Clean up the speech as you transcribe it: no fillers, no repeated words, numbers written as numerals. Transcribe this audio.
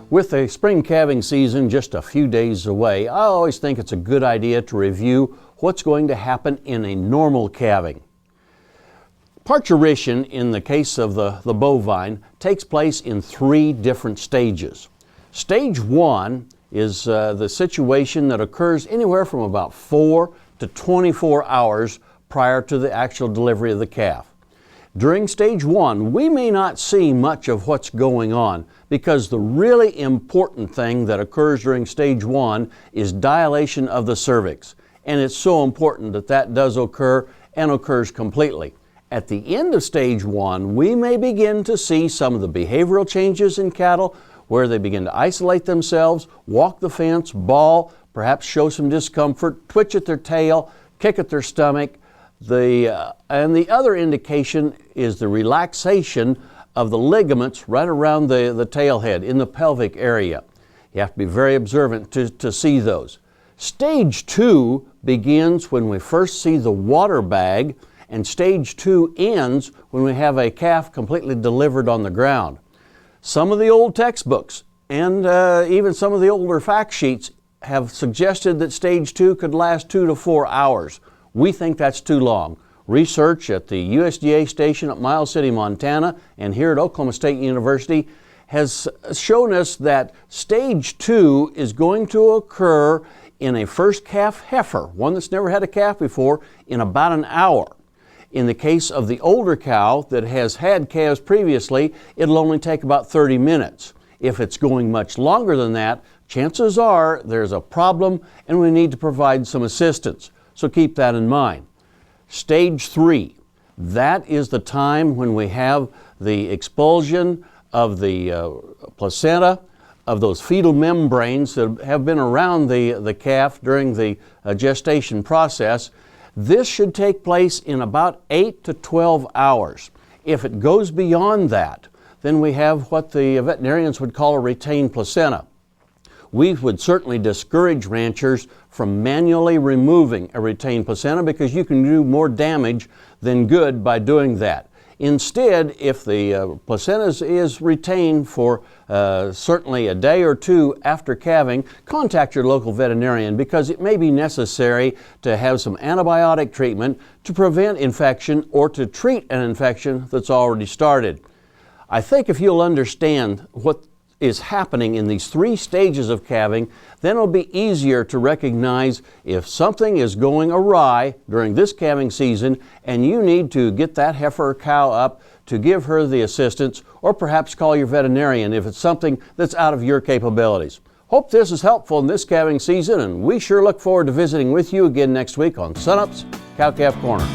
With the spring calving season just a few days away, I always think it's a good idea to review what's going to happen in a normal calving. Parturition, in the case of the bovine, takes place in 3 different stages. Stage 1 is the situation that occurs anywhere from about 4 to 24 hours prior to the actual delivery of the calf. During stage 1, we may not see much of what's going on because the really important thing that occurs during stage 1 is dilation of the cervix. And it's so important that that does occur and occurs completely. At the end of stage 1, we may begin to see some of the behavioral changes in cattle where they begin to isolate themselves, walk the fence, bawl, perhaps show some discomfort, twitch at their tail, kick at their stomach. And the other indication is the relaxation of the ligaments right around the tail head in the pelvic area. You have to be very observant to see those. Stage 2 begins when we first see the water bag, and stage 2 ends when we have a calf completely delivered on the ground. Some of the old textbooks and even some of the older fact sheets have suggested that stage 2 could last 2 to 4 hours. We think that's too long. Research at the USDA station at Miles City, Montana, and here at Oklahoma State University has shown us that stage 2 is going to occur in a first calf heifer, one that's never had a calf before, in about an hour. In the case of the older cow that has had calves previously, it'll only take about 30 minutes. If it's going much longer than that, chances are there's a problem and we need to provide some assistance. So keep that in mind. Stage 3, that is the time when we have the expulsion of the placenta, of those fetal membranes that have been around the calf during the gestation process. This should take place in about 8 to 12 hours. If it goes beyond that, then we have what the veterinarians would call a retained placenta. We would certainly discourage ranchers from manually removing a retained placenta because you can do more damage than good by doing that. Instead, if the placenta is retained for certainly a day or 2 after calving, contact your local veterinarian because it may be necessary to have some antibiotic treatment to prevent infection or to treat an infection that's already started. I think if you'll understand what is happening in these 3 stages of calving, then it'll be easier to recognize if something is going awry during this calving season and you need to get that heifer or cow up to give her the assistance, or perhaps call your veterinarian if it's something that's out of your capabilities. Hope this is helpful in this calving season, and we sure look forward to visiting with you again next week on Sunup's Cow Calf Corner.